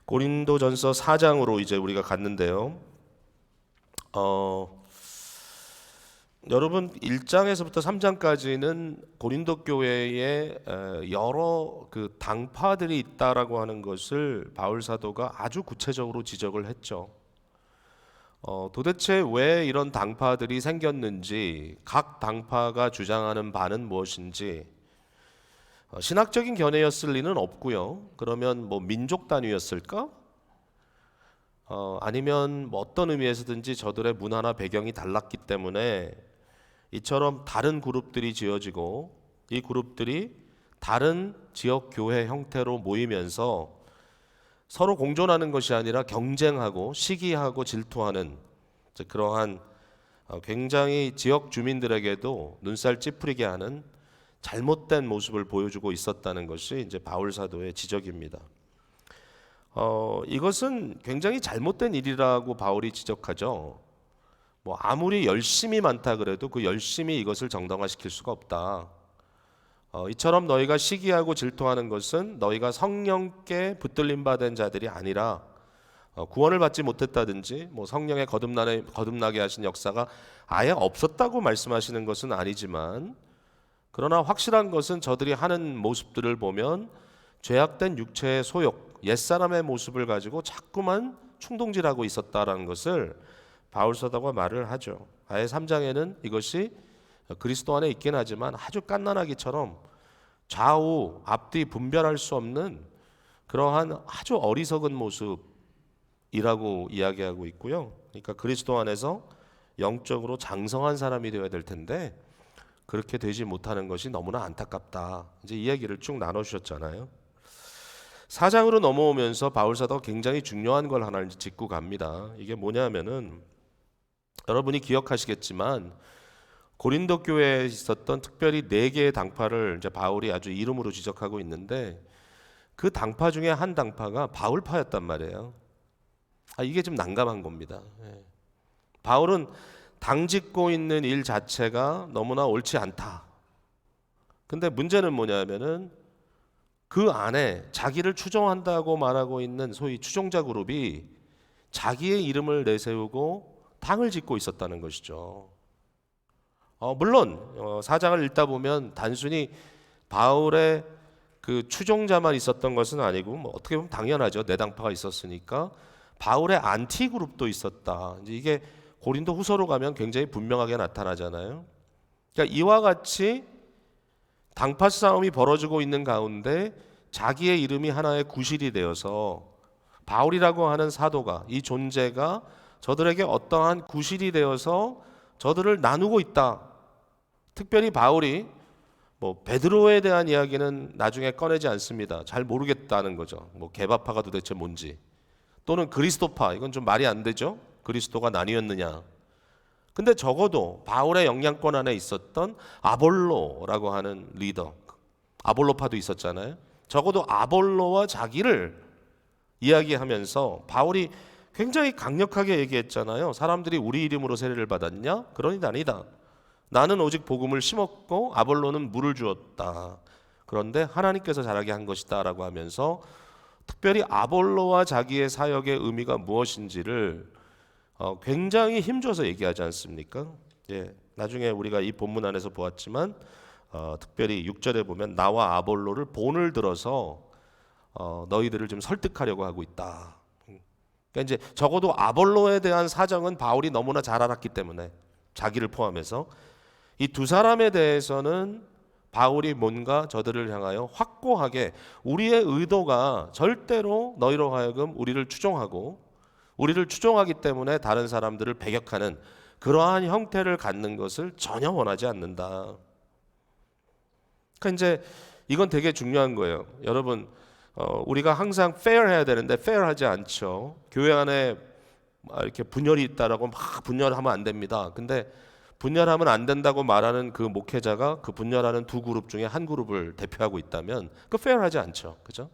고린도전서 4장으로 이제 우리가 갔는데요. 여러분 1장에서부터 3장까지는 고린도 교회에 여러 그 당파들이 있다라고 하는 것을 바울 사도가 아주 구체적으로 지적을 했죠. 도대체 왜 이런 당파들이 생겼는지, 각 당파가 주장하는 바는 무엇인지, 신학적인 견해였을 리는 없고요. 그러면 뭐 민족 단위였을까? 아니면 뭐 어떤 의미에서든지 저들의 문화나 배경이 달랐기 때문에 이처럼 다른 그룹들이 지어지고 이 그룹들이 다른 지역 교회 형태로 모이면서 서로 공존하는 것이 아니라 경쟁하고 시기하고 질투하는 그러한 굉장히 지역 주민들에게도 눈살 찌푸리게 하는 잘못된 모습을 보여주고 있었다는 것이 이제 바울 사도의 지적입니다. 이것은 굉장히 잘못된 일이라고 바울이 지적하죠. 뭐 아무리 열심이 많다 그래도 그 열심이 이것을 정당화시킬 수가 없다. 이처럼 너희가 시기하고 질투하는 것은 너희가 성령께 붙들림 받은 자들이 아니라 구원을 받지 못했다든지 뭐 성령의 거듭나게 하신 역사가 아예 없었다고 말씀하시는 것은 아니지만, 그러나 확실한 것은 저들이 하는 모습들을 보면 죄악된 육체의 소욕, 옛사람의 모습을 가지고 자꾸만 충동질하고 있었다라는 것을 바울 사도가 말을 하죠. 아예 3장에는 이것이 그리스도 안에 있긴 하지만 아주 갓난아기처럼 좌우 앞뒤 분별할 수 없는 그러한 아주 어리석은 모습이라고 이야기하고 있고요. 그러니까 그리스도 안에서 영적으로 장성한 사람이 되어야 될 텐데 그렇게 되지 못하는 것이 너무나 안타깝다. 이제 이 얘기를 쭉 나눠주셨잖아요. 4장으로 넘어오면서 바울 사도가 굉장히 중요한 걸 하나 짚고 갑니다. 이게 뭐냐면은 여러분이 기억하시겠지만 고린도 교회에 있었던 특별히 4개의 당파를 이제 바울이 아주 이름으로 지적하고 있는데, 그 당파 중에 한 당파가 바울파였단 말이에요. 이게 좀 난감한 겁니다. 바울은 당짓고 있는 일 자체가 너무나 옳지 않다. 근데 문제는 뭐냐면은 그 안에 자기를 추종한다고 말하고 있는 소위 추종자 그룹이 자기의 이름을 내세우고 당을 짓고 있었다는 것이죠. 물론 4장을 읽다 보면 단순히 바울의 그 추종자만 있었던 것은 아니고, 뭐 어떻게 보면 당연하죠. 내당파가 있었으니까 바울의 안티 그룹도 있었다. 이제 이게 고린도 후서로 가면 굉장히 분명하게 나타나잖아요. 그러니까 이와 같이 당파 싸움이 벌어지고 있는 가운데 자기의 이름이 하나의 구실이 되어서 바울이라고 하는 사도가, 이 존재가 저들에게 어떠한 구실이 되어서 저들을 나누고 있다. 특별히 바울이 뭐 베드로에 대한 이야기는 나중에 꺼내지 않습니다. 잘 모르겠다는 거죠. 뭐 개바파가 도대체 뭔지, 또는 그리스도파, 이건 좀 말이 안 되죠. 그리스도가 나뉘었느냐. 근데 적어도 바울의 영향권 안에 있었던 아볼로라고 하는 리더, 아볼로파도 있었잖아요. 적어도 아볼로와 자기를 이야기하면서 바울이 굉장히 강력하게 얘기했잖아요. 사람들이 우리 이름으로 세례를 받았냐? 그러니 아니다. 나는 오직 복음을 심었고 아볼로는 물을 주었다. 그런데 하나님께서 자라게 한 것이다 라고 하면서 특별히 아볼로와 자기의 사역의 의미가 무엇인지를 굉장히 힘줘서 얘기하지 않습니까? 나중에 우리가 이 본문 안에서 보았지만 특별히 6절에 보면 나와 아볼로를 본을 들어서 너희들을 좀 설득하려고 하고 있다. 그러니까 이제 적어도 아볼로에 대한 사정은 바울이 너무나 잘 알았기 때문에, 자기를 포함해서 이 두 사람에 대해서는 바울이 뭔가 저들을 향하여 확고하게 우리의 의도가 절대로 너희로 하여금 우리를 추종하기 때문에 다른 사람들을 배격하는 그러한 형태를 갖는 것을 전혀 원하지 않는다. 그러니까 이제 이건 되게 중요한 거예요. 여러분, 우리가 항상 fair 해야 되는데 fair 하지 않죠. 교회 안에 이렇게 분열이 있다라고 막 분열하면 안 됩니다. 근데 분열하면 안 된다고 말하는 그 목회자가 그 분열하는 두 그룹 중에 한 그룹을 대표하고 있다면 그 fair 하지 않죠. 그죠?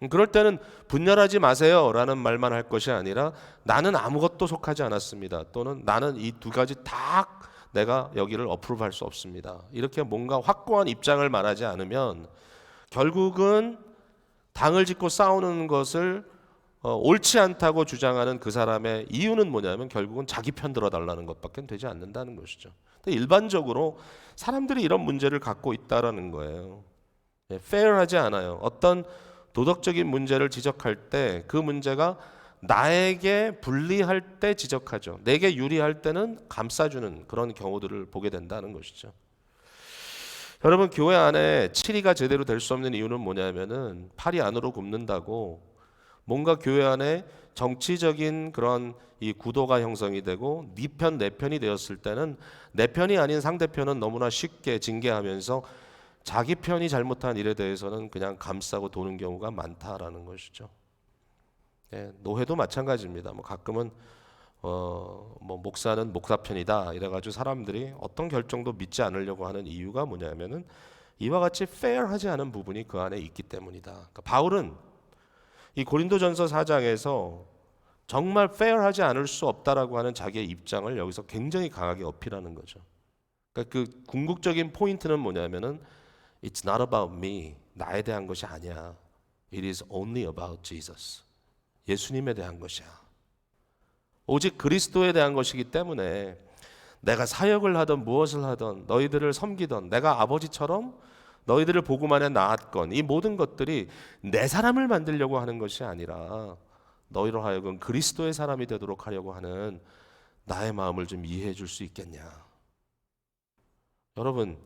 그럴 때는 분열하지 마세요라는 말만 할 것이 아니라 나는 아무것도 속하지 않았습니다. 또는 나는 이 두 가지 다 내가 여기를 어프로브할 수 없습니다. 이렇게 뭔가 확고한 입장을 말하지 않으면 결국은 당을 짓고 싸우는 것을 옳지 않다고 주장하는 그 사람의 이유는 뭐냐면 결국은 자기 편 들어달라는 것밖에 되지 않는다는 것이죠. 근데 일반적으로 사람들이 이런 문제를 갖고 있다라는 거예요. 페어하지 않아요. 어떤 도덕적인 문제를 지적할 때 그 문제가 나에게 불리할 때 지적하죠. 내게 유리할 때는 감싸주는 그런 경우들을 보게 된다는 것이죠. 여러분, 교회 안에 치리가 제대로 될 수 없는 이유는 뭐냐면은 팔이 안으로 굽는다고 뭔가 교회 안에 정치적인 그런 이 구도가 형성이 되고 네 편, 내 편이 되었을 때는 내 편이 아닌 상대편은 너무나 쉽게 징계하면서 자기 편이 잘못한 일에 대해서는 그냥 감싸고 도는 경우가 많다라는 것이죠. 노회도 마찬가지입니다. 뭐 가끔은 뭐 목사는 목사 편이다 이래가지고 사람들이 어떤 결정도 믿지 않으려고 하는 이유가 뭐냐면은 이와 같이 페어하지 않은 부분이 그 안에 있기 때문이다. 그러니까 바울은 이 고린도전서 4장에서 정말 페어하지 않을 수 없다라고 하는 자기의 입장을 여기서 굉장히 강하게 어필하는 거죠. 그러니까 그 궁극적인 포인트는 뭐냐면은 It's not about me. 나에 대한 것이 아니야. It is only about Jesus. 예수님에 대한 것이야. 오직 그리스도에 대한 것이기 때문에 내가 사역을 하던 무엇을 하던 너희들을 섬기던 내가 아버지처럼 너희들을 보고만 해 낳았건 이 모든 것들이 내 사람을 만들려고 하는 것이 아니라 너희로 하여금 그리스도의 사람이 되도록 하려고 하는 나의 마음을 좀 이해해 줄 수 있겠냐. 여러분,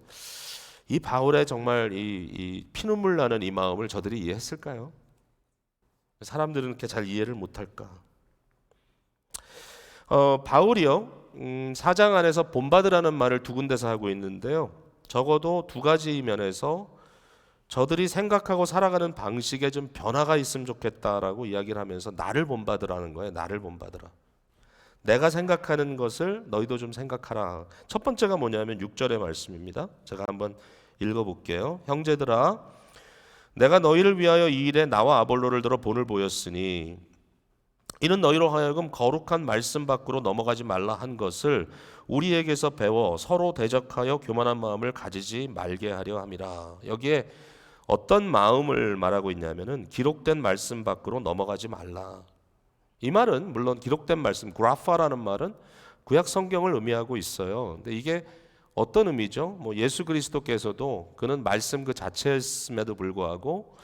이 바울의 정말 이 피눈물 나는 이 마음을 저들이 이해했을까요? 사람들은 이렇게 잘 이해를 못할까? 바울이요 4장 안에서 본받으라는 말을 두 군데서 하고 있는데요. 적어도 두 가지 면에서 저들이 생각하고 살아가는 방식에 좀 변화가 있으면 좋겠다라고 이야기를 하면서 나를 본받으라는 거예요. 나를 본받으라. 내가 생각하는 것을 너희도 좀 생각하라. 첫 번째가 뭐냐면 6절의 말씀입니다. 제가 한번 읽어볼게요. 형제들아, 내가 너희를 위하여 이 일에 나와 아볼로를 들어 본을 보였으니 이는 너희로 하여금 거룩한 말씀 밖으로 넘어가지 말라 한 것을 우리에게서 배워 서로 대적하여 교만한 마음을 가지지 말게 하려 함이라. 여기에 어떤 마음을 말하고 있냐면은 기록된 말씀 밖으로 넘어가지 말라. 이 말은 물론 기록된 말씀, 그라파라는 말은 구약 성경을 의미하고 있어요. 근데 이게 어떤 의미죠? 뭐 예수 그리스도께서도 그는 말씀 그 자체였음에도 불구하고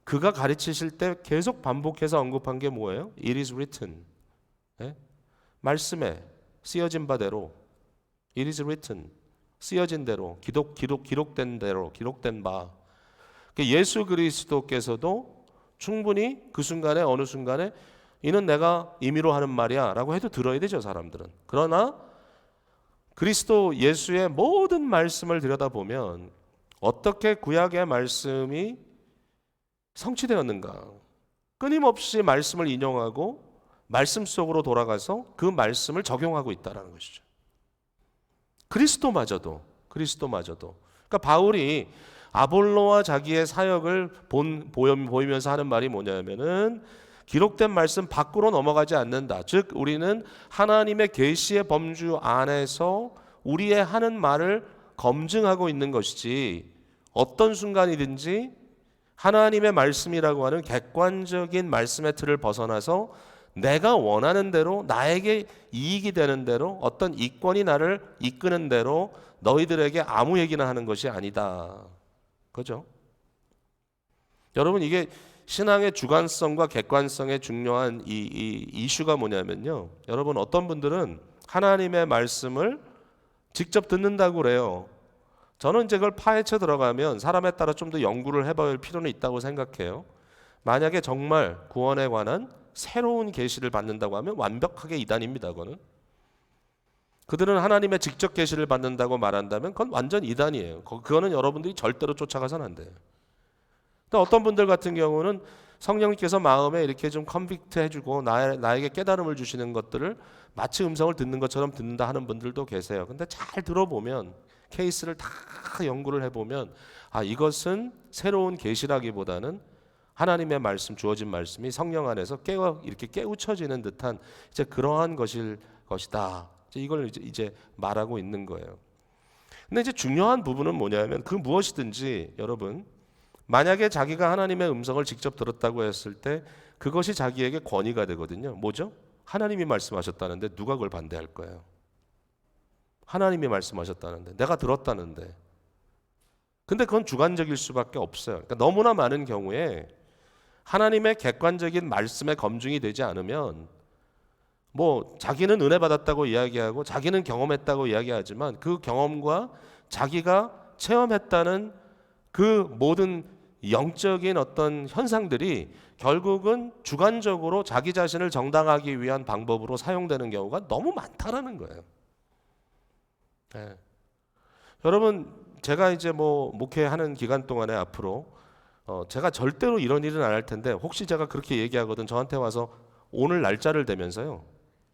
그가 가르치실 때 계속 반복해서 언급한 게 뭐예요? It is written. 말씀에 쓰여진 바대로 It is written. 쓰여진 대로 기록된 대로 기록된 바. 예수 그리스도께서도 충분히 그 순간에 어느 순간에 이는 내가 임의로 하는 말이야 라고 해도 들어야 되죠, 사람들은. 그러나 그리스도 예수의 모든 말씀을 들여다보면 어떻게 구약의 말씀이 성취되었는가? 끊임없이 말씀을 인용하고 말씀 속으로 돌아가서 그 말씀을 적용하고 있다는 것이죠. 그리스도마저도. 그러니까 바울이 아볼로와 자기의 사역을 보이면서 하는 말이 뭐냐면은 기록된 말씀 밖으로 넘어가지 않는다. 즉 우리는 하나님의 계시의 범주 안에서 우리의 하는 말을 검증하고 있는 것이지 어떤 순간이든지 하나님의 말씀이라고 하는 객관적인 말씀의 틀을 벗어나서 내가 원하는 대로 나에게 이익이 되는 대로 어떤 이권이 나를 이끄는 대로 너희들에게 아무 얘기나 하는 것이 아니다. 그죠? 여러분, 이게 신앙의 주관성과 객관성의 중요한 이 이슈가 뭐냐면요. 여러분, 어떤 분들은 하나님의 말씀을 직접 듣는다고 그래요. 저는 이제 그걸 파헤쳐 들어가면 사람에 따라 좀 더 연구를 해볼 필요는 있다고 생각해요. 만약에 정말 구원에 관한 새로운 계시를 받는다고 하면 완벽하게 이단입니다. 그들은 하나님의 직접 계시를 받는다고 말한다면 그건 완전 이단이에요. 그거는 여러분들이 절대로 쫓아가서는 안 돼요. 또 어떤 분들 같은 경우는 성령님께서 마음에 이렇게 좀 컨빅트 해주고 나에게 깨달음을 주시는 것들을 마치 음성을 듣는 것처럼 듣는다 하는 분들도 계세요. 근데 잘 들어보면 케이스를 다 연구를 해보면 이것은 새로운 계시라기보다는 하나님의 말씀, 주어진 말씀이 성령 안에서 이렇게 깨우쳐지는 듯한 이제 그러한 것이다. 이걸 이제 말하고 있는 거예요. 근데 이제 중요한 부분은 뭐냐면 그 무엇이든지 여러분 만약에 자기가 하나님의 음성을 직접 들었다고 했을 때 그것이 자기에게 권위가 되거든요. 뭐죠? 하나님이 말씀하셨다는데 누가 그걸 반대할 거예요? 하나님이 말씀하셨다는데, 내가 들었다는데. 근데 그건 주관적일 수밖에 없어요. 그러니까 너무나 많은 경우에 하나님의 객관적인 말씀에 검증이 되지 않으면 뭐 자기는 은혜 받았다고 이야기하고 자기는 경험했다고 이야기하지만 그 경험과 자기가 체험했다는 그 모든 영적인 어떤 현상들이 결국은 주관적으로 자기 자신을 정당하기 위한 방법으로 사용되는 경우가 너무 많다라는 거예요. 네. 여러분, 제가 이제 뭐 목회하는 기간 동안에 앞으로 제가 절대로 이런 일은 안 할 텐데 혹시 제가 그렇게 얘기하거든 저한테 와서 오늘 날짜를 대면서요.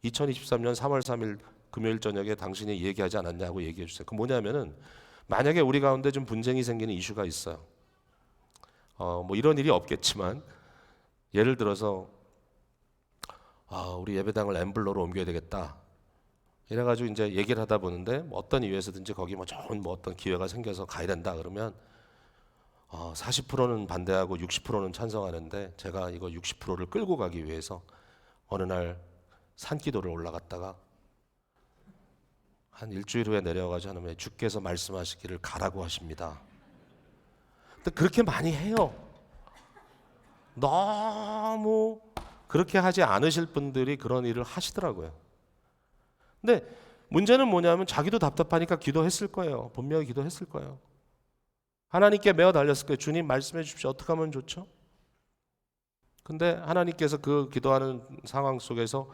2023년 3월 3일 금요일 저녁에 당신이 얘기하지 않았냐고 얘기해 주세요. 그 뭐냐면은 만약에 우리 가운데 좀 분쟁이 생기는 이슈가 있어요. 뭐 이런 일이 없겠지만 예를 들어서 우리 예배당을 엠블러로 옮겨야 되겠다. 이래가지고 이제 얘기를 하다 보는데 뭐 어떤 이유에서든지 거기 뭐 좋은 뭐 어떤 기회가 생겨서 가야 된다 그러면 40%는 반대하고 60%는 찬성하는데 제가 이거 60%를 끌고 가기 위해서 어느 날 산기도를 올라갔다가 한 일주일 후에 내려가지고 하나님의 주께서 말씀하시기를 가라고 하십니다. 근데 그렇게 많이 해요. 너무 그렇게 하지 않으실 분들이 그런 일을 하시더라고요. 근데 문제는 뭐냐면 자기도 답답하니까 기도했을 거예요. 분명히 기도했을 거예요. 하나님께 매어 달렸을 거예요. 주님 말씀해 주십시오. 어떻게 하면 좋죠? 근데 하나님께서 그 기도하는 상황 속에서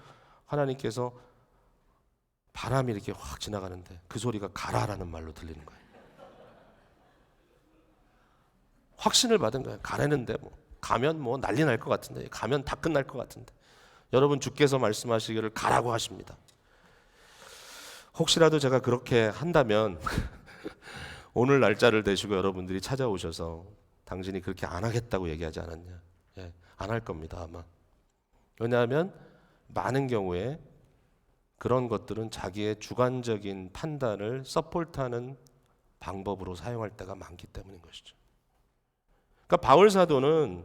하나님께서 바람이 이렇게 확 지나가는데 그 소리가 가라라는 말로 들리는 거예요. 확신을 받은 거예요. 가라는데 뭐 가면 뭐 난리 날 것 같은데, 가면 다 끝날 것 같은데. 여러분, 주께서 말씀하시기를 가라고 하십니다. 혹시라도 제가 그렇게 한다면 오늘 날짜를 대시고 여러분들이 찾아오셔서 당신이 그렇게 안 하겠다고 얘기하지 않았냐? 예, 안 할 겁니다 아마. 왜냐하면 많은 경우에 그런 것들은 자기의 주관적인 판단을 서포트하는 방법으로 사용할 때가 많기 때문인 것이죠. 그러니까 바울 사도는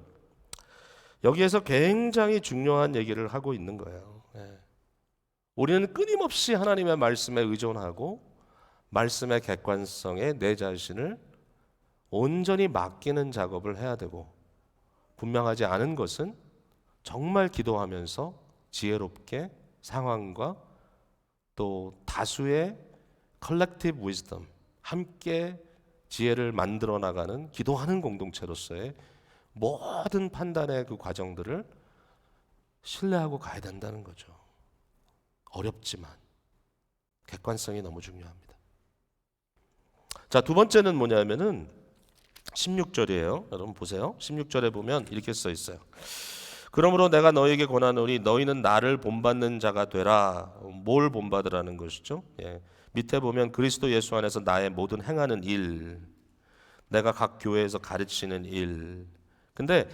여기에서 굉장히 중요한 얘기를 하고 있는 거예요. 예. 우리는 끊임없이 하나님의 말씀에 의존하고 말씀의 객관성에 내 자신을 온전히 맡기는 작업을 해야 되고, 분명하지 않은 것은 정말 기도하면서 지혜롭게 상황과 또 다수의 컬렉티브 위즈덤, 함께 지혜를 만들어 나가는 기도하는 공동체로서의 모든 판단의 그 과정들을 신뢰하고 가야 된다는 거죠. 어렵지만 객관성이 너무 중요합니다. 자, 두 번째는 뭐냐면은 16절이에요. 여러분 보세요. 16절에 보면 이렇게 써 있어요. 그러므로 내가 너에게 권하노니 너희는 나를 본받는 자가 되라. 뭘 본받으라는 것이죠? 예. 밑에 보면 그리스도 예수 안에서 나의 모든 행하는 일, 내가 각 교회에서 가르치는 일. 근데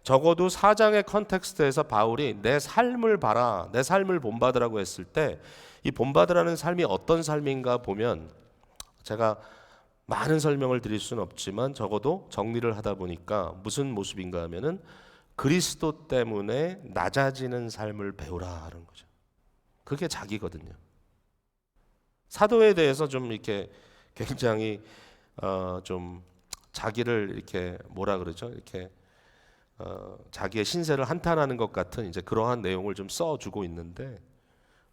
적어도 4장의 컨텍스트에서 바울이 내 삶을 봐라, 내 삶을 본받으라고 했을 때 이 본받으라는 삶이 어떤 삶인가 보면, 제가 많은 설명을 드릴 수는 없지만 적어도 정리를 하다 보니까 무슨 모습인가 하면은 그리스도 때문에 낮아지는 삶을 배우라 하는 거죠. 그게 자기거든요. 사도에 대해서 좀 이렇게 굉장히 좀 자기를 이렇게 뭐라 그러죠? 이렇게 자기의 신세를 한탄하는 것 같은 이제 그러한 내용을 좀 써주고 있는데,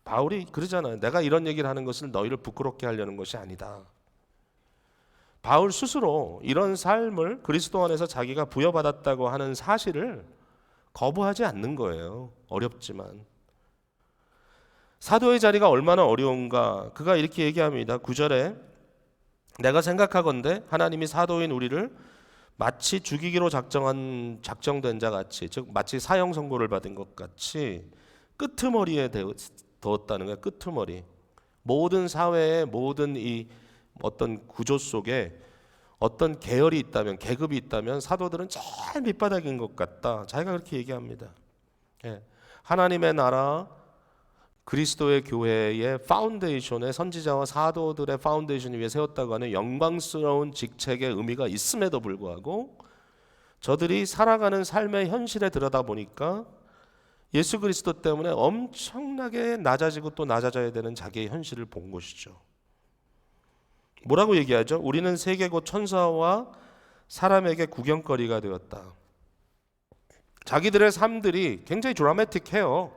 바울이 그러잖아요. 내가 이런 얘기를 하는 것은 너희를 부끄럽게 하려는 것이 아니다. 바울 스스로 이런 삶을 그리스도 안에서 자기가 부여받았다고 하는 사실을 거부하지 않는 거예요. 어렵지만. 사도의 자리가 얼마나 어려운가. 그가 이렇게 얘기합니다. 9절에 내가 생각하건대 하나님이 사도인 우리를 마치 죽이기로 작정된 자 같이, 즉 마치 사형 선고를 받은 것 같이 끄트머리에 두었다는 거예요. 끄트머리. 모든 사회의 모든 이 어떤 구조 속에 어떤 계열이 있다면, 계급이 있다면 사도들은 제일 밑바닥인 것 같다. 자기가 그렇게 얘기합니다. 예. 하나님의 나라, 그리스도의 교회의 파운데이션에 선지자와 사도들의 파운데이션 위에 세웠다고 하는 영광스러운 직책의 의미가 있음에도 불구하고 저들이 살아가는 삶의 현실에 들여다보니까 예수 그리스도 때문에 엄청나게 낮아지고 또 낮아져야 되는 자기의 현실을 본 것이죠. 뭐라고 얘기하죠? 우리는 세계 곧 천사와 사람에게 구경거리가 되었다. 자기들의 삶들이 굉장히 드라마틱해요.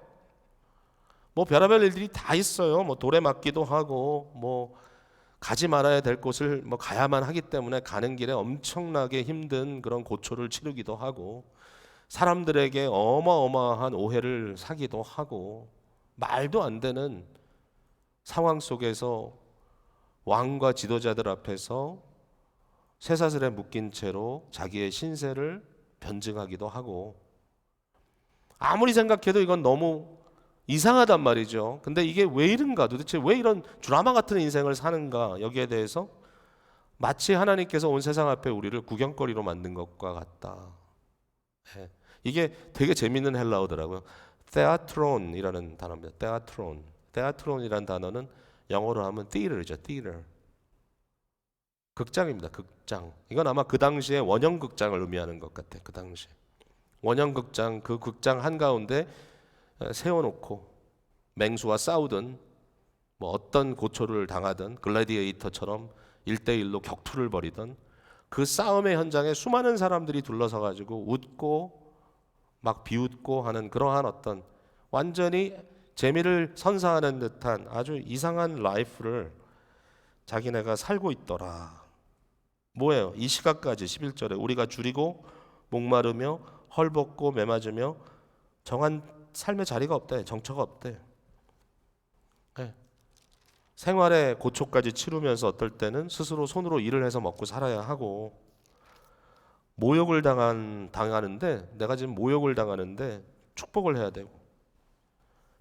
뭐 별의별 일들이 다 있어요. 뭐 돌에 맞기도 하고, 뭐 가지 말아야 될 곳을 뭐 가야만 하기 때문에 가는 길에 엄청나게 힘든 그런 고초를 치르기도 하고, 사람들에게 어마어마한 오해를 사기도 하고, 말도 안 되는 상황 속에서 왕과 지도자들 앞에서 쇠사슬에 묶인 채로 자기의 신세를 변증하기도 하고, 아무리 생각해도 이건 너무 이상하단 말이죠. 근데 이게 왜 이런가, 도대체 왜 이런 드라마 같은 인생을 사는가, 여기에 대해서 마치 하나님께서 온 세상 앞에 우리를 구경거리로 만든 것과 같다. 네. 이게 되게 재밌는 헬라어더라고요. 테아트론이라는 단어입니다. 테아트론. 테아트론이라는 단어는 영어로 하면 theater죠. theater. 극장입니다. 극장. 이건 아마 그 당시에 원형극장을 의미하는 것 같아요. 그 당시에 원형극장, 그 극장 한가운데 세워놓고 맹수와 싸우든 뭐 어떤 고초를 당하든 글래디에이터처럼 1대1로 격투를 벌이든 그 싸움의 현장에 수많은 사람들이 둘러서 가지고 웃고 막 비웃고 하는 그러한 어떤 완전히 재미를 선사하는 듯한 아주 이상한 라이프를 자기네가 살고 있더라. 뭐예요? 이 시각까지 11절에 우리가 줄이고 목마르며 헐벗고 매맞으며 정한 삶의 자리가 없대. 정처가 없대. 네. 생활의 고초까지 치르면서 어떨 때는 스스로 손으로 일을 해서 먹고 살아야 하고, 모욕을 당하는데 내가 지금 모욕을 당하는데 축복을 해야 되고,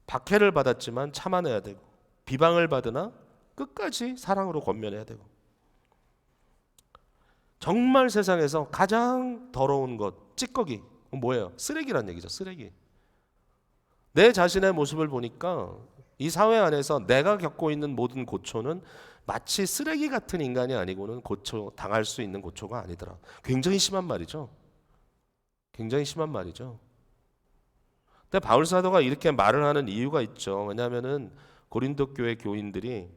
박해를 받았지만 참아내야 되고, 비방을 받으나 끝까지 사랑으로 권면해야 되고, 정말 세상에서 가장 더러운 것, 찌꺼기 뭐예요? 쓰레기란 얘기죠. 쓰레기. 내 자신의 모습을 보니까 이 사회 안에서 내가 겪고 있는 모든 고초는 마치 쓰레기 같은 인간이 아니고는 당할 수 있는 고초가 아니더라. 굉장히 심한 말이죠. 굉장히 심한 말이죠. 근데 바울 사도가 이렇게 말을 하는 이유가 있죠. 왜냐하면은 고린도 교회 교인들이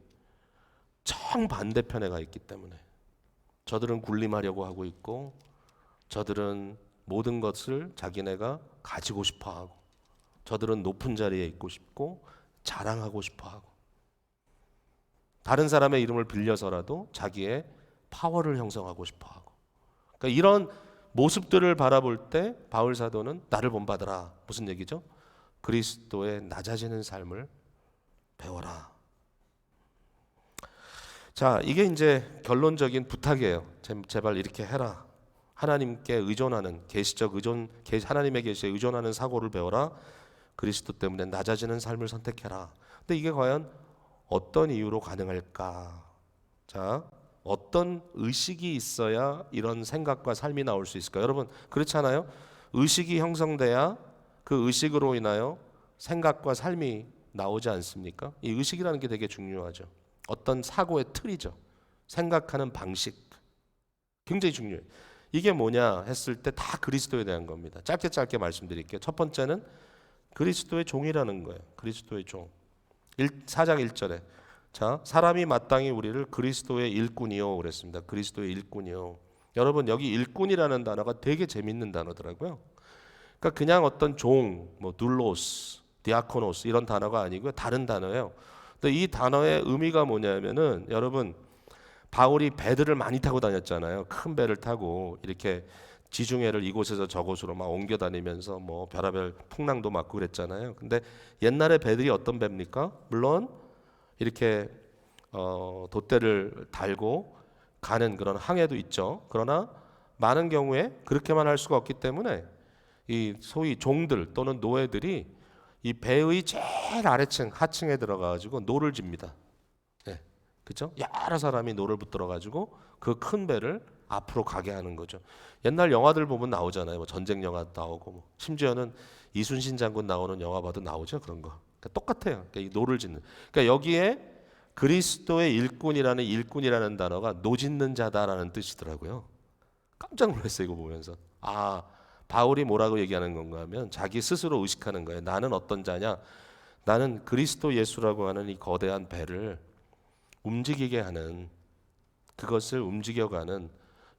정반대편에 가 있기 때문에. 저들은 군림하려고 하고 있고, 저들은 모든 것을 자기네가 가지고 싶어 하고, 저들은 높은 자리에 있고 싶고 자랑하고 싶어 하고, 다른 사람의 이름을 빌려서라도 자기의 파워를 형성하고 싶어 하고, 그러니까 이런 모습들을 바라볼 때 바울 사도는 나를 본받으라. 무슨 얘기죠? 그리스도의 낮아지는 삶을 배워라. 자, 이게 이제 결론적인 부탁이에요. 제발 이렇게 해라. 하나님께 의존하는 계시적 의존, 하나님의 계시에 의존하는 사고를 배워라. 그리스도 때문에 낮아지는 삶을 선택해라. 근데 이게 과연 어떤 이유로 가능할까? 자, 어떤 의식이 있어야 이런 생각과 삶이 나올 수 있을까? 여러분, 그렇잖아요? 의식이 형성돼야 그 의식으로 인하여 생각과 삶이 나오지 않습니까? 이 의식이라는 게 되게 중요하죠. 어떤 사고의 틀이죠. 생각하는 방식. 굉장히 중요해요. 이게 뭐냐 했을 때 다 그리스도에 대한 겁니다. 짧게 말씀드릴게요. 첫 번째는 그리스도의 종이라는 거예요. 그리스도의 종. 4장 1절에 자, 사람이 마땅히 우리를 그리스도의 일꾼이요 그랬습니다. 그리스도의 일꾼이요. 여러분, 여기 일꾼이라는 단어가 되게 재밌는 단어더라고요. 그러니까 그냥 어떤 종, 뭐 둘로스, 디아코노스 이런 단어가 아니고요. 다른 단어예요. 근데 이 단어의 의미가 뭐냐면은, 여러분, 바울이 배들을 많이 타고 다녔잖아요. 큰 배를 타고 이렇게 지중해를 이곳에서 저곳으로 막 옮겨 다니면서 뭐 별의별 풍랑도 맞고 그랬잖아요. 근데 옛날에 배들이 어떤 배입니까? 물론 이렇게 돛대를 달고 가는 그런 항해도 있죠. 그러나 많은 경우에 그렇게만 할 수가 없기 때문에 이 소위 종들 또는 노예들이 이 배의 제일 아래층 하층에 들어가 가지고 노를 집니다. 네, 그렇죠? 여러 사람이 노를 붙들어 가지고 그 큰 배를 앞으로 가게 하는 거죠. 옛날 영화들 보면 나오잖아요. 뭐 전쟁 영화 나오고, 뭐 심지어는 이순신 장군 나오는 영화 봐도 나오죠. 그런 거. 그러니까 똑같아요. 그러니까 이 노를 짓는. 그러니까 여기에 그리스도의 일꾼이라는 단어가 노짓는 자다라는 뜻이더라고요. 깜짝 놀랐어요, 이거 보면서. 아, 바울이 뭐라고 얘기하는 건가 하면 자기 스스로 의식하는 거예요. 나는 어떤 자냐? 나는 그리스도 예수라고 하는 이 거대한 배를 움직이게 하는, 그것을 움직여가는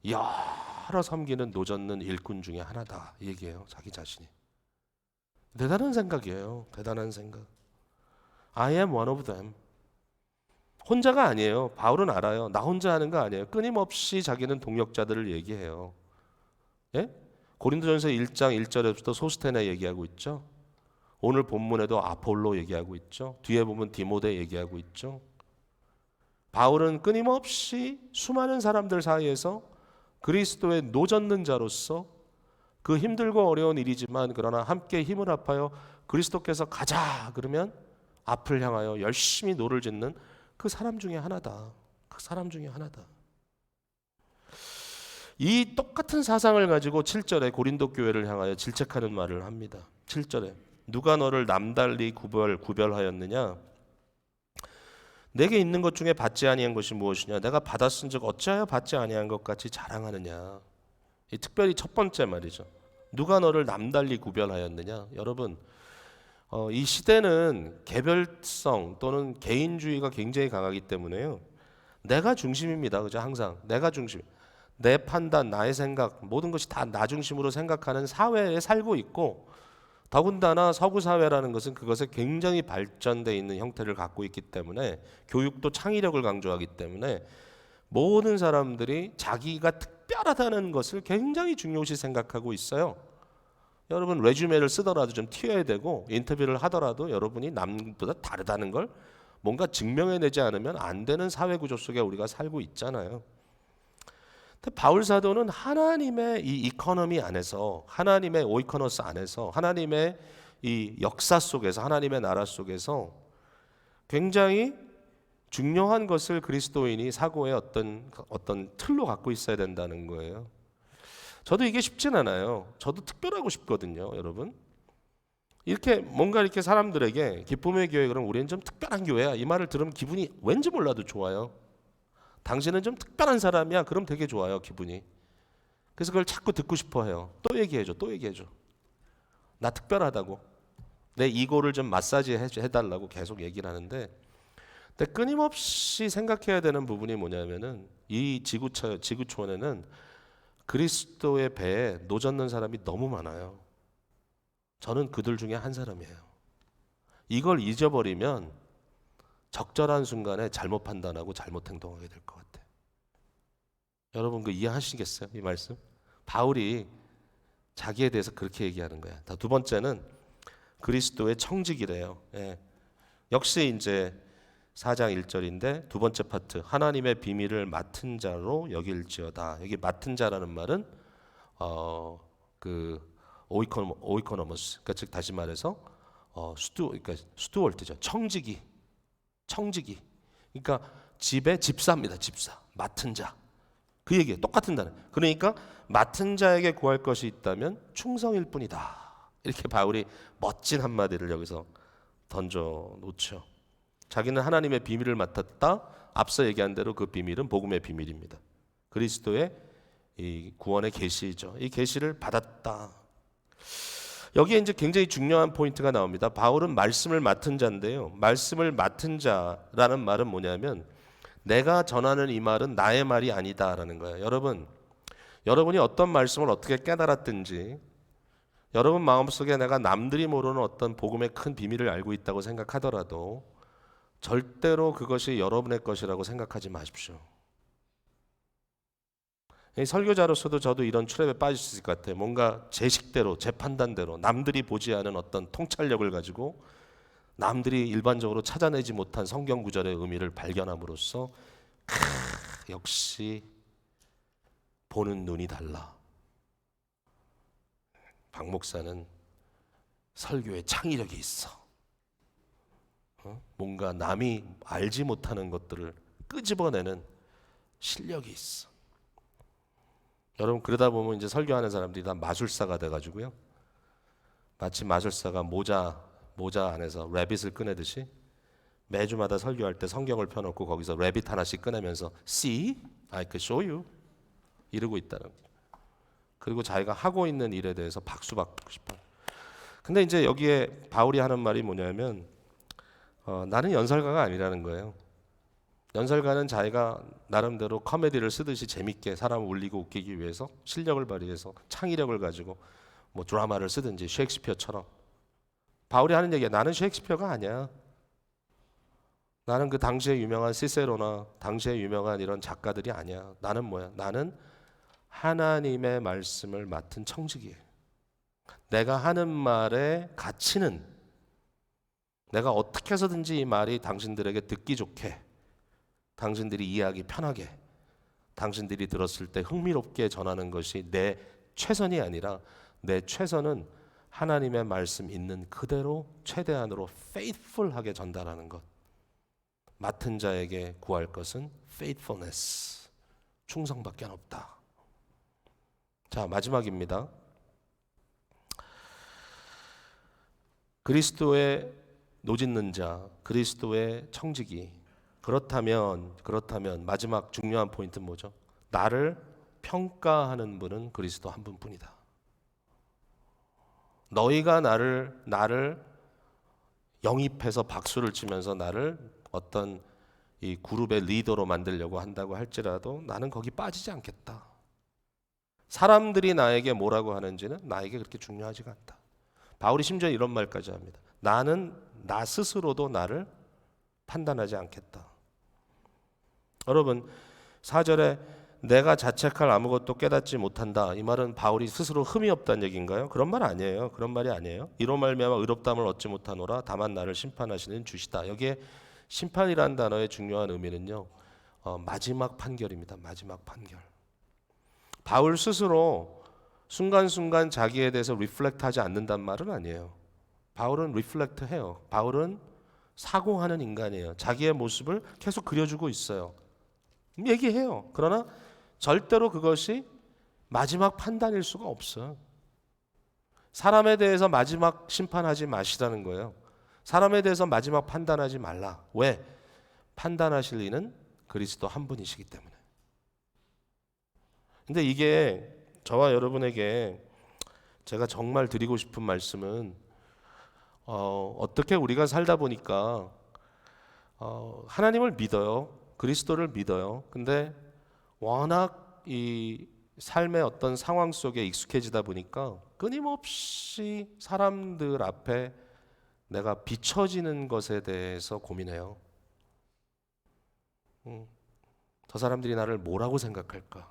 여러 섬기는 노젓는 일꾼 중에 하나다 얘기해요. 자기 자신이. 대단한 생각이에요. 대단한 생각. I am one of them. 혼자가 아니에요. 바울은 알아요. 나 혼자 하는 거 아니에요. 끊임없이 자기는 동역자들을 얘기해요. 예? 고린도전서 1장 1절에부터 소스테네 얘기하고 있죠. 오늘 본문에도 아폴로 얘기하고 있죠. 뒤에 보면 디모데 얘기하고 있죠. 바울은 끊임없이 수많은 사람들 사이에서 그리스도의 노젓는 자로서 그 힘들고 어려운 일이지만 그러나 함께 힘을 합하여 그리스도께서 가자 그러면 앞을 향하여 열심히 노를 짓는 그 사람 중에 하나다. 그 사람 중에 하나다. 이 똑같은 사상을 가지고 7절에 고린도 교회를 향하여 질책하는 말을 합니다. 7절에 누가 너를 남달리 구별하였느냐? 내게 있는 것 중에 받지 아니한 것이 무엇이냐? 내가 받았은즉 어찌하여 받지 아니한 것 같이 자랑하느냐? 특별히 첫 번째 말이죠. 누가 너를 남달리 구별하였느냐? 여러분, 이 시대는 개별성 또는 개인주의가 굉장히 강하기 때문에요. 내가 중심입니다. 그죠? 항상 내가 중심. 내 판단, 나의 생각, 모든 것이 다 나 중심으로 생각하는 사회에 살고 있고, 더군다나 서구 사회라는 것은 그것에 굉장히 발전되어 있는 형태를 갖고 있기 때문에, 교육도 창의력을 강조하기 때문에 모든 사람들이 자기가 특별하다는 것을 굉장히 중요시 생각하고 있어요. 여러분 레주메를 쓰더라도 좀 튀어야 되고, 인터뷰를 하더라도 여러분이 남보다 다르다는 걸 뭔가 증명해내지 않으면 안 되는 사회 구조 속에 우리가 살고 있잖아요. 근데 바울 사도는 하나님의 이 이코노미 안에서, 하나님의 오이코노스 안에서, 하나님의 이 역사 속에서, 하나님의 나라 속에서 굉장히 중요한 것을 그리스도인이 사고의 어떤 틀로 갖고 있어야 된다는 거예요. 저도 이게 쉽진 않아요. 저도 특별하고 싶거든요, 여러분. 이렇게 뭔가 이렇게 사람들에게 기쁨의 교회, 그럼 우리는 좀 특별한 교회야, 이 말을 들으면 기분이 왠지 몰라도 좋아요. 당신은 좀 특별한 사람이야, 그럼 되게 좋아요, 기분이. 그래서 그걸 자꾸 듣고 싶어 해요. 또 얘기해줘, 또 얘기해줘. 나 특별하다고, 내 이고를 좀 마사지 해달라고 계속 얘기를 하는데, 근데 끊임없이 생각해야 되는 부분이 뭐냐면은, 이 지구촌에는 그리스도의 배에 노젓는 사람이 너무 많아요. 저는 그들 중에 한 사람이에요. 이걸 잊어버리면 적절한 순간에 잘못 판단하고 잘못 행동하게 될 것 같아요. 여러분 그 이해하시겠어요? 이 말씀? 바울이 자기에 대해서 그렇게 얘기하는 거야. 두 번째는 그리스도의 청직이래요. 예. 역시 이제 4장 1절인데 두 번째 파트, 하나님의 비밀을 맡은 자로 여길지어다. 여기 맡은 자라는 말은 그 오이코노머스, 그러니까 즉 다시 말해서 그러니까 스튜어트죠. 청지기. 그러니까 집의 집사입니다. 집사. 맡은 자. 그 얘기예요. 똑같은 단어. 그러니까 맡은 자에게 구할 것이 있다면 충성일 뿐이다. 이렇게 바울이 멋진 한마디를 여기서 던져 놓죠. 자기는 하나님의 비밀을 맡았다. 앞서 얘기한 대로 그 비밀은 복음의 비밀입니다. 그리스도의 이 구원의 계시죠. 이 계시를 받았다. 여기에 이제 굉장히 중요한 포인트가 나옵니다. 바울은 말씀을 맡은 자인데요. 말씀을 맡은 자라는 말은 뭐냐면, 내가 전하는 이 말은 나의 말이 아니다라는 거예요. 여러분이 어떤 말씀을 어떻게 깨달았든지, 여러분 마음속에 내가 남들이 모르는 어떤 복음의 큰 비밀을 알고 있다고 생각하더라도 절대로 그것이 여러분의 것이라고 생각하지 마십시오. 설교자로서도 저도 이런 트랩에 빠질 수 있을 것 같아요. 뭔가 제 식대로, 제 판단대로, 남들이 보지 않은 어떤 통찰력을 가지고 남들이 일반적으로 찾아내지 못한 성경 구절의 의미를 발견함으로써 역시 보는 눈이 달라. 박 목사는 설교에 창의력이 있어. 뭔가 남이 알지 못하는 것들을 끄집어내는 실력이 있어. 여러분 그러다 보면 이제 설교하는 사람들이 다 마술사가 돼가지고요. 마치 마술사가 모자 안에서 래빗을 꺼내듯이 매주마다 설교할 때 성경을 펴놓고 거기서 래빗 하나씩 꺼내면서 See, I can show you 이러고 있다는 거예요. 그리고 자기가 하고 있는 일에 대해서 박수 받고 싶어요. 근데 이제 여기에 바울이 하는 말이 뭐냐면 나는 연설가가 아니라는 거예요. 연설가는 자기가 나름대로 코미디를 쓰듯이 재밌게 사람을 울리고 웃기기 위해서 실력을 발휘해서 창의력을 가지고 뭐 드라마를 쓰든지 셰익스피어처럼. 바울이 하는 얘기야. 나는 셰익스피어가 아니야. 나는 그 당시에 유명한 시세로나 당시에 유명한 이런 작가들이 아니야. 나는 뭐야? 나는 하나님의 말씀을 맡은 청지기예요. 내가 하는 말의 가치는 내가 어떻게 해서든지 이 말이 당신들에게 듣기 좋게, 당신들이 이해하기 편하게, 당신들이 들었을 때 흥미롭게 전하는 것이 내 최선이 아니라 내 최선은 하나님의 말씀 있는 그대로 최대한으로 faithful하게 전달하는 것. 맡은 자에게 구할 것은 faithfulness, 충성밖에 없다. 자, 마지막입니다. 그리스도의 노짓는 자, 그리스도의 청지기. 그렇다면 마지막 중요한 포인트는 뭐죠? 나를 평가하는 분은 그리스도 한 분뿐이다. 너희가 나를 영입해서 박수를 치면서 나를 어떤 이 그룹의 리더로 만들려고 한다고 할지라도 나는 거기 빠지지 않겠다. 사람들이 나에게 뭐라고 하는지는 나에게 그렇게 중요하지가 않다. 바울이 심지어 이런 말까지 합니다. 나는 나 스스로도 나를 판단하지 않겠다. 여러분 4절에 내가 자책할 아무것도 깨닫지 못한다. 이 말은 바울이 스스로 흠이 없다는 얘기인가요? 그런 말 아니에요. 그런 말이 아니에요. 이로 말미암아 의롭다함을 얻지 못하노라. 다만 나를 심판하시는 주시다. 여기에 심판이라는 단어의 중요한 의미는요. 마지막 판결입니다. 마지막 판결. 바울 스스로 순간순간 자기에 대해서 리플렉트하지 않는단 말은 아니에요. 바울은 리플렉트해요. 바울은 사고하는 인간이에요. 자기의 모습을 계속 그려주고 있어요. 얘기해요. 그러나 절대로 그것이 마지막 판단일 수가 없어요. 사람에 대해서 마지막 심판하지 마시라는 거예요. 사람에 대해서 마지막 판단하지 말라. 왜? 판단하실 이는 그리스도 한 분이시기 때문에. 근데 이게 저와 여러분에게 제가 정말 드리고 싶은 말씀은 어떻게 우리가 살다 보니까 하나님을 믿어요. 그리스도를 믿어요. 근데 워낙 이 삶의 어떤 상황 속에 익숙해지다 보니까 끊임없이 사람들 앞에 내가 비춰지는 것에 대해서 고민해요. 저 사람들이 나를 뭐라고 생각할까?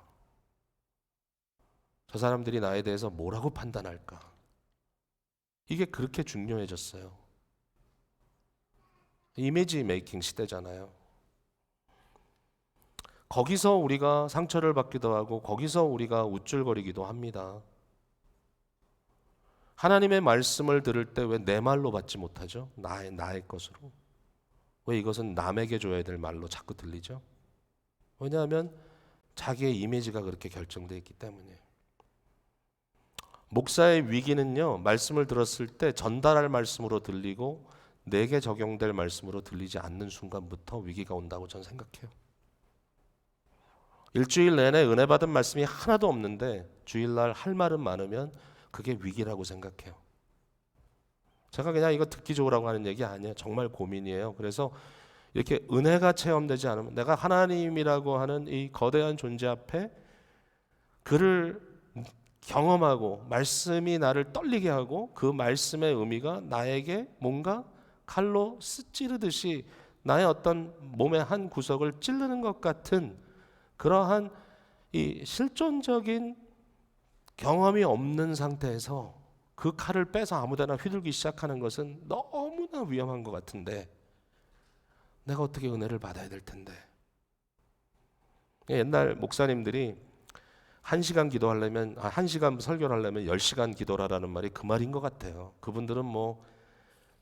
저 사람들이 나에 대해서 뭐라고 판단할까? 이게 그렇게 중요해졌어요. 이미지 메이킹 시대잖아요. 거기서 우리가 상처를 받기도 하고 거기서 우리가 우쭐거리기도 합니다. 하나님의 말씀을 들을 때 왜 내 말로 받지 못하죠? 나의 것으로. 왜 이것은 남에게 줘야 될 말로 자꾸 들리죠? 왜냐하면 자기의 이미지가 그렇게 결정되어 있기 때문에. 목사의 위기는요, 말씀을 들었을 때 전달할 말씀으로 들리고 내게 적용될 말씀으로 들리지 않는 순간부터 위기가 온다고 저는 생각해요. 일주일 내내 은혜 받은 말씀이 하나도 없는데 주일날 할 말은 많으면 그게 위기라고 생각해요. 제가 그냥 이거 듣기 좋으라고 하는 얘기 아니에요. 정말 고민이에요. 그래서 이렇게 은혜가 체험되지 않으면 내가 하나님이라고 하는 이 거대한 존재 앞에 그를 경험하고 말씀이 나를 떨리게 하고 그 말씀의 의미가 나에게 뭔가 칼로 찌르듯이 나의 어떤 몸의 한 구석을 찌르는 것 같은 그러한 이 실존적인 경험이 없는 상태에서 그 칼을 빼서 아무데나 휘둘기 시작하는 것은 너무나 위험한 것 같은데 내가 어떻게 은혜를 받아야 될 텐데. 옛날 목사님들이 1시간 기도하려면 1시간 설교를 하려면 10시간 기도라라는 말이 그 말인 것 같아요. 그분들은 뭐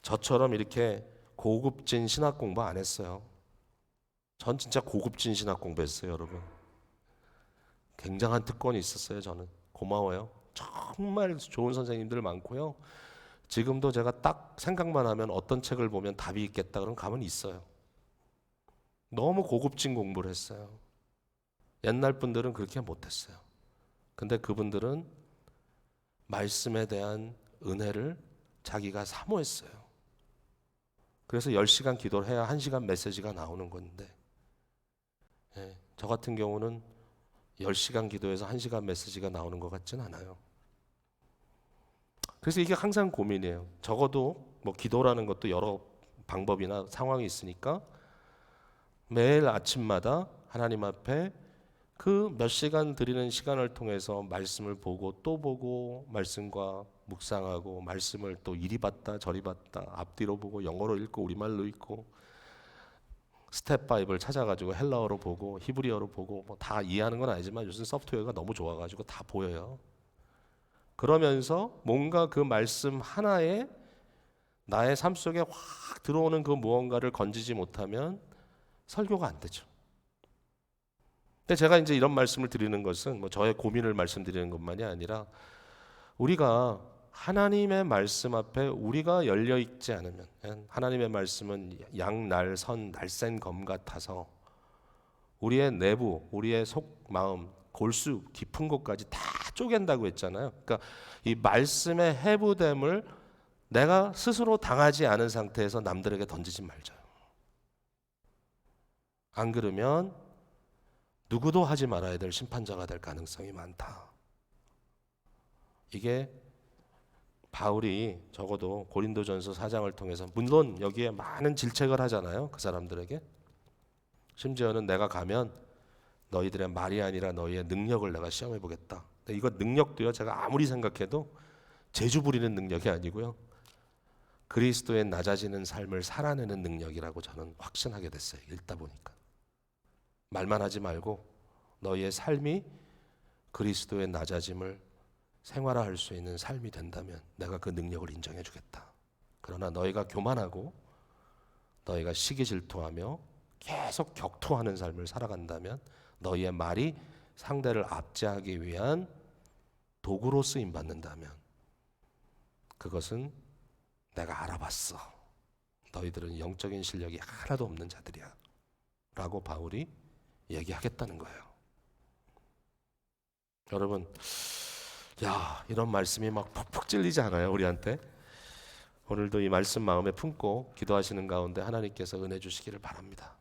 저처럼 이렇게 고급진 신학 공부 안 했어요. 전 진짜 고급진 신학 공부했어요, 여러분. 굉장한 특권이 있었어요, 저는. 고마워요. 정말 좋은 선생님들 많고요. 지금도 제가 딱 생각만 하면 어떤 책을 보면 답이 있겠다 그런 감은 있어요. 너무 고급진 공부를 했어요. 옛날 분들은 그렇게 못했어요. 근데 그분들은 말씀에 대한 은혜를 자기가 사모했어요. 그래서 10시간 기도를 해야 1시간 메시지가 나오는 건데, 저 같은 경우는 10시간 기도해서 1시간 메시지가 나오는 것 같진 않아요. 그래서 이게 항상 고민이에요. 적어도 뭐 기도라는 것도 여러 방법이나 상황이 있으니까 매일 아침마다 하나님 앞에 그 몇 시간 드리는 시간을 통해서 말씀을 보고 또 보고 말씀과 묵상하고 말씀을 또 이리 봤다 저리 봤다 앞뒤로 보고 영어로 읽고 우리말로 읽고 스텝 바이블 찾아가지고 헬라어로 보고 히브리어로 보고 뭐 다 이해하는 건 아니지만 요즘 소프트웨어가 너무 좋아가지고 다 보여요. 그러면서 뭔가 그 말씀 하나에 나의 삶 속에 확 들어오는 그 무언가를 건지지 못하면 설교가 안 되죠. 근데 제가 이제 이런 말씀을 드리는 것은 뭐 저의 고민을 말씀드리는 것만이 아니라 우리가 하나님의 말씀 앞에 우리가 열려 있지 않으면, 하나님의 말씀은 양날 선 날쌘 검 같아서 우리의 내부, 우리의 속 마음, 골수 깊은 곳까지 다 쪼갠다고 했잖아요. 그러니까 이 말씀의 해부됨을 내가 스스로 당하지 않은 상태에서 남들에게 던지지 말자. 안 그러면 누구도 하지 말아야 될 심판자가 될 가능성이 많다. 이게 바울이 적어도 고린도전서 4장을 통해서, 물론 여기에 많은 질책을 하잖아요. 그 사람들에게. 심지어는 내가 가면 너희들의 말이 아니라 너희의 능력을 내가 시험해 보겠다. 이거 능력도요, 제가 아무리 생각해도 재주 부리는 능력이 아니고요, 그리스도의 낮아지는 삶을 살아내는 능력이라고 저는 확신하게 됐어요. 읽다 보니까. 말만 하지 말고 너희의 삶이 그리스도의 낮아짐을 생활화할 수 있는 삶이 된다면 내가 그 능력을 인정해 주겠다. 그러나 너희가 교만하고 너희가 시기 질투하며 계속 격투하는 삶을 살아간다면 너희의 말이 상대를 압제하기 위한 도구로 쓰임 받는다면 그것은 내가 알아봤어. 너희들은 영적인 실력이 하나도 없는 자들이야. 라고 바울이 얘기하겠다는 거예요. 여러분, 이런 말씀이 막 푹푹 찔리지 않아요, 우리한테? 오늘도 이 말씀 마음에 품고 기도하시는 가운데 하나님께서 은혜 주시기를 바랍니다.